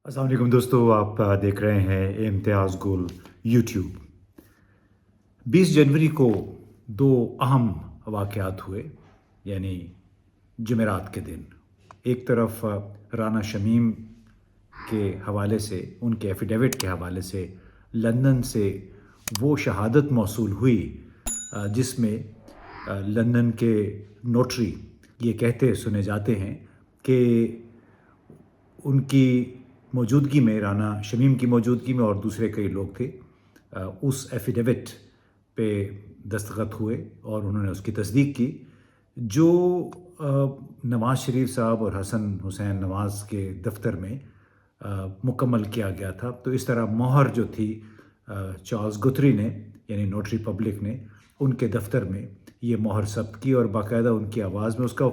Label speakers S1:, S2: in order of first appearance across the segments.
S1: अस्सलाम वालेकुम दोस्तों, आप देख रहे हैं इम्तियाज़ गुल यूट्यूब। 20 जनवरी को दो अहम वाक़यात हुए, यानी जुमेरात के दिन। एक तरफ राना शमीम के हवाले से, उनके एफ़िडेविट के हवाले से लंदन से वो शहादत मौसूल हुई जिसमें लंदन के नोटरी ये कहते सुने जाते हैं कि उनकी मौजूदगी में, राना शमीम की मौजूदगी में और दूसरे कई लोग थे, उस एफ़िडेविट पे दस्तखत हुए और उन्होंने उसकी तस्दीक की जो नवाज़ शरीफ साहब और हसन हुसैन नवाज़ के दफ़्तर में मुकम्मल किया गया था। तो इस तरह मोहर जो थी चार्ल्स गुथरी ने, यानी नोटरी पब्लिक ने, उनके दफ़्तर में ये मोहर ज़ब्त की और बाकायदा उनकी आवाज़ में उसका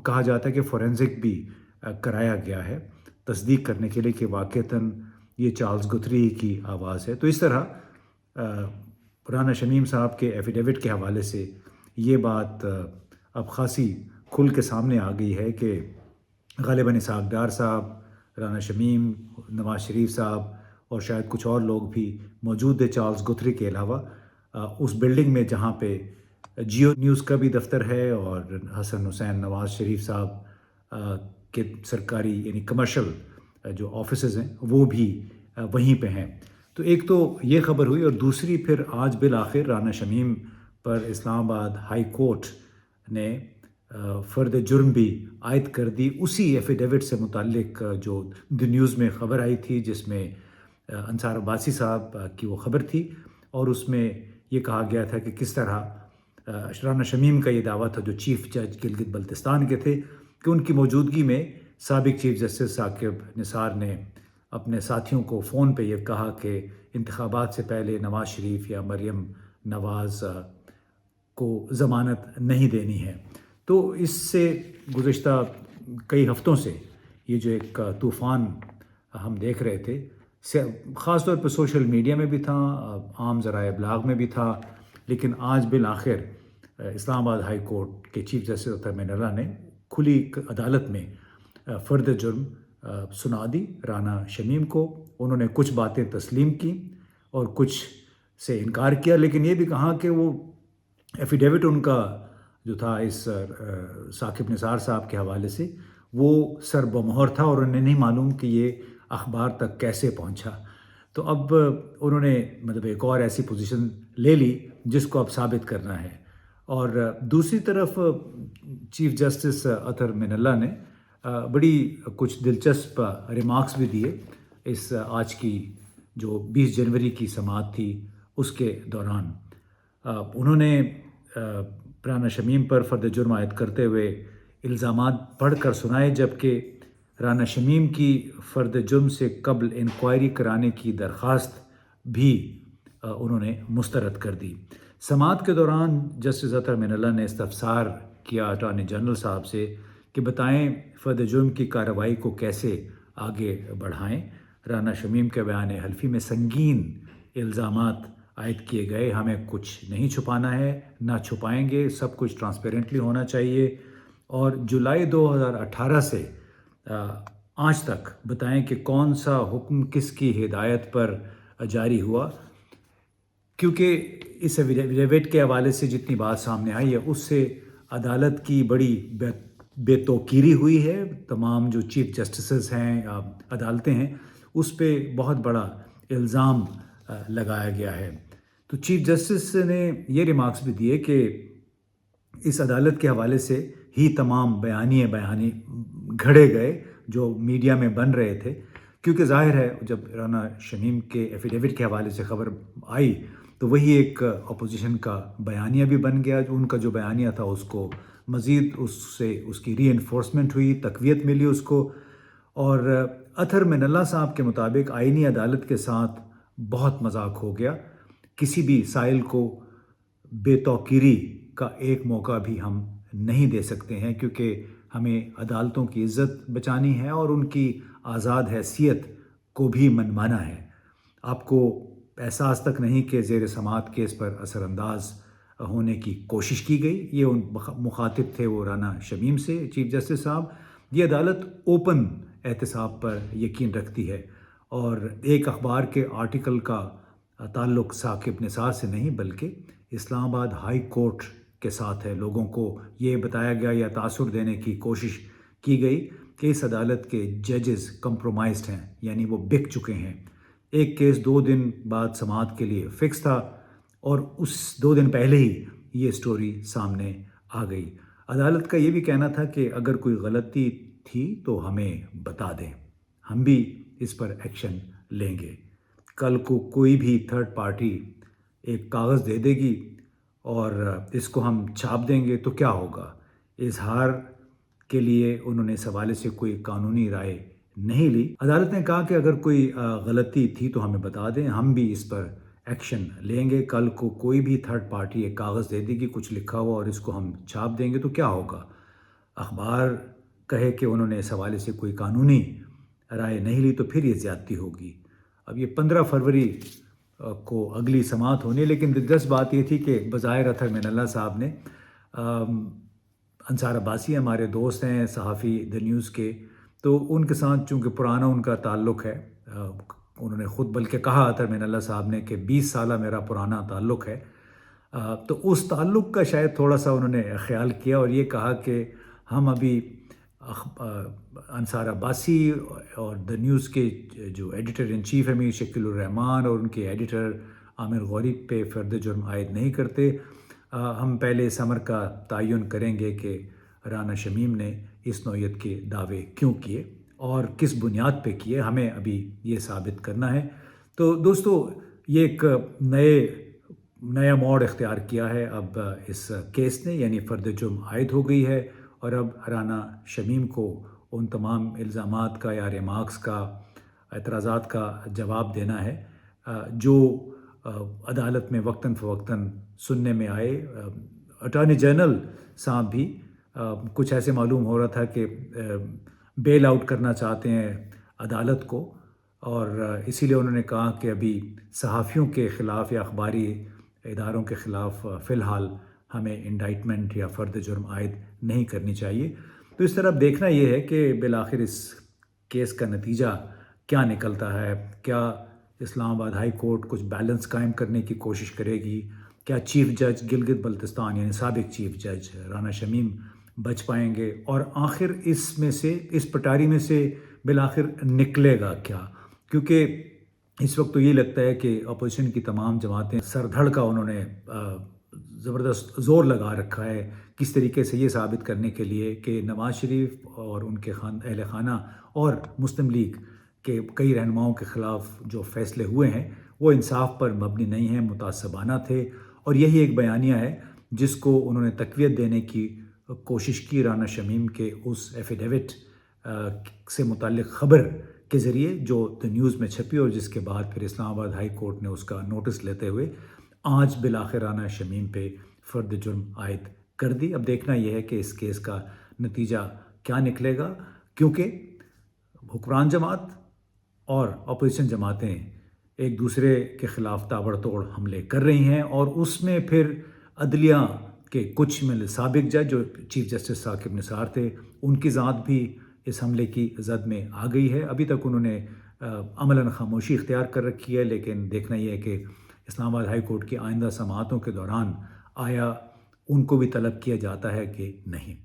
S1: कहा जाता है कि फ़ोरेंसिक भी कराया गया है तस्दीक करने के लिए कि वाक़तन ये चार्ल्स गुथरी की आवाज़ है। तो इस तरह राना शमीम साहब के एफ़िडेविट के हवाले से ये बात अब ख़ासी खुल के सामने आ गई है कि ग़ालिबन इसहाक़ डार साहब, राना शमीम, नवाज़ शरीफ साहब और शायद कुछ और लोग भी मौजूद थे चार्ल्स गुथरी के अलावा उस बिल्डिंग में जहाँ पे जियो न्यूज़ का भी दफ्तर है और हसन हुसैन नवाज़ शरीफ साहब के सरकारी यानी कमर्शियल जो ऑफिसेज़ हैं वो भी वहीं पे हैं। तो एक तो ये ख़बर हुई और दूसरी फिर आज बिल आखिर राना शमीम पर इस्लामाबाद हाई कोर्ट ने फ़र्द जुर्म भी आयद कर दी उसी एफ़िडेविट से मुताल्लिक जो द न्यूज़ में ख़बर आई थी, जिसमें अंसार अब्बासी साहब की वो ख़बर थी और उसमें ये कहा गया था कि किस तरह राना शमीम का ये दावा था जो चीफ़ जज गिलगित बल्तिस्तान के थे कि उनकी मौजूदगी में साबिक़ चीफ़ जस्टिस साकिब निसार ने अपने साथियों को फ़ोन पे ये कहा कि इंतखाबात से पहले नवाज़ शरीफ या मरियम नवाज़ को ज़मानत नहीं देनी है। तो इससे गुज़िश्ता कई हफ़्तों से ये जो एक तूफ़ान हम देख रहे थे, ख़ास तौर पर सोशल मीडिया में भी था, आम ज़राए इब्लाग में भी था, लेकिन आज बिल आखिर इस्लामाबाद हाई कोर्ट के चीफ़ जस्टिस अतर मिनल्ला ने खुली अदालत में फ़र्द जुर्म सुना दी राना शमीम को। उन्होंने कुछ बातें तस्लीम की और कुछ से इनकार किया, लेकिन ये भी कहा कि वो एफ़िडेविट उनका जो था इस साकिब निसार साहब के हवाले से वो सर बमोहर था और उन्हें नहीं मालूम कि ये अखबार तक कैसे पहुंचा। तो अब उन्होंने मतलब एक और ऐसी पोजीशन ले ली जिसको अब साबित करना है। और दूसरी तरफ चीफ़ जस्टिस अतर मिनल्ला ने बड़ी कुछ दिलचस्प रिमार्क्स भी दिए इस आज की जो 20 जनवरी की समाअत थी उसके दौरान। उन्होंने राना शमीम पर फ़र्द जुर्म आयद करते हुए इल्ज़ामात पढ़ कर सुनाए, जबकि राना शमीम की फ़र्द जुर्म से कबल इंक्वायरी कराने की दरख्वास्त भी उन्होंने मुस्तरद कर दी। समाअत के दौरान जस्टिस अतर मिनल्ला ने इस्तफ़सार किया अटॉर्नी जनरल साहब से कि बताएं फ़र्द जुर्म की कार्रवाई को कैसे आगे बढ़ाएं। राना शमीम के बयान हल्फी में संगीन इल्ज़ामात आयद किए गए, हमें कुछ नहीं छुपाना है, ना छुपाएंगे, सब कुछ ट्रांसपेरेंटली होना चाहिए और जुलाई 2018 से आज तक बताएं कि कौन सा हुक्म किसकी हिदायत पर जारी हुआ, क्योंकि इस एफ़िडेविट के हवाले से जितनी बात सामने आई है उससे अदालत की बड़ी बेतौकीरी हुई है। तमाम जो चीफ़ जस्टिसेस हैं, अदालतें हैं, उस पर बहुत बड़ा इल्ज़ाम लगाया गया है। तो चीफ़ जस्टिस ने ये रिमार्क्स भी दिए कि इस अदालत के हवाले से ही तमाम बयानी घड़े गए जो मीडिया में बन रहे थे, क्योंकि ज़ाहिर है जब राना शमीम के एफ़िडेविट के हवाले से ख़बर आई तो वही एक अपोजिशन का बयानिया भी बन गया। जो उनका जो बयानिया था उसको मज़ीद उससे उसकी रीइंफोर्समेंट हुई, तक़वियत मिली उसको। और अतर मिनल्ला साहब के मुताबिक आईनी अदालत के साथ बहुत मजाक हो गया, किसी भी साइल को बेतौकीरी का एक मौका भी हम नहीं दे सकते हैं, क्योंकि हमें अदालतों की इज़्ज़त बचानी है और उनकी आज़ाद हैसियत को भी मनमाना है। आपको एहसास तक नहीं कि ज़ेर समाअत केस पर असरअंदाज होने की कोशिश की गई। ये उन मुखातिब थे वो राना शमीम से, चीफ़ जस्टिस साहब। ये अदालत ओपन احتساب پر یقین رکھتی ہے، اور ایک اخبار کے آرٹیکل کا تعلق ثاقب نثار سے نہیں بلکہ اسلام آباد ہائی کورٹ کے ساتھ ہے۔ لوگوں کو یہ بتایا گیا یا تاثر دینے کی کوشش کی گئی کہ اس عدالت کے ججز کمپرومائزڈ ہیں، یعنی وہ بک چکے ہیں۔ ایک کیس 2 دن بعد سماعت کے لیے فکس تھا اور اس 2 دن پہلے ہی یہ سٹوری سامنے آ گئی۔ عدالت کا یہ بھی کہنا تھا کہ اگر کوئی غلطی تھی تو ہمیں بتا دیں، ہم بھی اس پر ایکشن لیں گے۔ کل کو کوئی بھی تھرڈ پارٹی ایک کاغذ دے دے گی اور اس کو ہم چھاپ دیں گے تو کیا ہوگا؟ اظہار کے لیے انہوں نے اس حوالے سے کوئی قانونی رائے نہیں لی۔ عدالت نے کہا کہ اگر کوئی غلطی تھی تو ہمیں بتا دیں، ہم بھی اس پر ایکشن لیں گے۔ کل کو کوئی بھی تھرڈ پارٹی ایک کاغذ دے دے گی کچھ لکھا ہوا اور اس کو ہم چھاپ دیں گے تو کیا ہوگا؟ اخبار کہے کہ انہوں نے اس حوالے سے کوئی قانونی رائے نہیں لی تو پھر یہ زیادتی ہوگی۔ اب یہ 15 فروری کو اگلی سماعت ہونی ہے، لیکن دلچسپ بات یہ تھی کہ بظاہر اطہر مین اللہ صاحب نے، انصار عباسی ہمارے دوست ہیں صحافی دی نیوز کے، تو ان کے ساتھ چونکہ پرانا ان کا تعلق ہے، انہوں نے خود بلکہ کہا اطہر مین اللہ صاحب نے کہ 20 سالہ میرا پرانا تعلق ہے، تو اس تعلق کا شاید تھوڑا سا انہوں نے خیال کیا اور یہ کہا کہ ہم ابھی انصار عباسی اور دی نیوز کے جو ایڈیٹر ان چیف ہیں میر شکیل الرحمان اور ان کے ایڈیٹر عامر غوری پہ فرد جرم عائد نہیں کرتے۔ ہم پہلے اس امر کا تعین کریں گے کہ رانا شمیم نے اس نوعیت کے دعوے کیوں کیے اور کس بنیاد پہ کیے، ہمیں ابھی یہ ثابت کرنا ہے۔ تو دوستو، یہ ایک نیا موڑ اختیار کیا ہے اب اس کیس نے، یعنی فرد جرم عائد ہو گئی ہے اور اب رانا شمیم کو ان تمام الزامات کا یا ریمارکس کا، اعتراضات کا جواب دینا ہے جو عدالت میں وقتاً فوقتاً سننے میں آئے۔ اٹارنی جنرل صاحب بھی کچھ ایسے معلوم ہو رہا تھا کہ بیل آؤٹ کرنا چاہتے ہیں عدالت کو، اور اسی لیے انہوں نے کہا کہ ابھی صحافیوں کے خلاف یا اخباری اداروں کے خلاف فی الحال ہمیں انڈائٹمنٹ یا فرد جرم عائد نہیں کرنی چاہیے۔ تو اس طرح دیکھنا یہ ہے کہ بالآخر اس کیس کا نتیجہ کیا نکلتا ہے۔ کیا اسلام آباد ہائی کورٹ کچھ بیلنس قائم کرنے کی کوشش کرے گی؟ کیا چیف جج گلگت بلتستان یعنی سابق چیف جج رانا شمیم بچ پائیں گے؟ اور آخر اس میں سے، اس پٹاری میں سے بالآخر نکلے گا کیا؟ کیونکہ اس وقت تو یہ لگتا ہے کہ اپوزیشن کی تمام جماعتیں سر دھڑ کا انہوں نے زبردست زور لگا رکھا ہے کس طریقے سے یہ ثابت کرنے کے لیے کہ نواز شریف اور ان کے اہل خانہ اور مسلم لیگ کے کئی رہنماؤں کے خلاف جو فیصلے ہوئے ہیں وہ انصاف پر مبنی نہیں ہیں، متعصبانہ تھے، اور یہی ایک بیانیہ ہے جس کو انہوں نے تقویت دینے کی کوشش کی رانا شمیم کے اس ایفیڈیوٹ سے متعلق خبر کے ذریعے جو دی نیوز میں چھپی اور جس کے بعد پھر اسلام آباد ہائی کورٹ نے اس کا نوٹس لیتے ہوئے آج بالآخر رانا شمیم پہ فرد جرم عائد کر دی۔ اب دیکھنا یہ ہے کہ اس کیس کا نتیجہ کیا نکلے گا، کیونکہ حکمران جماعت اور اپوزیشن جماعتیں ایک دوسرے کے خلاف تابڑ توڑ حملے کر رہی ہیں، اور اس میں پھر عدلیہ کے کچھ میں سابق جج جو چیف جسٹس ثاقب نثار تھے ان کی ذات بھی اس حملے کی زد میں آ گئی ہے۔ ابھی تک انہوں نے عملاً خاموشی اختیار کر رکھی ہے، لیکن دیکھنا یہ ہے کہ اسلام آباد ہائی کورٹ کی آئندہ سماعتوں کے دوران آیا ان کو بھی طلب کیا جاتا ہے کہ نہیں۔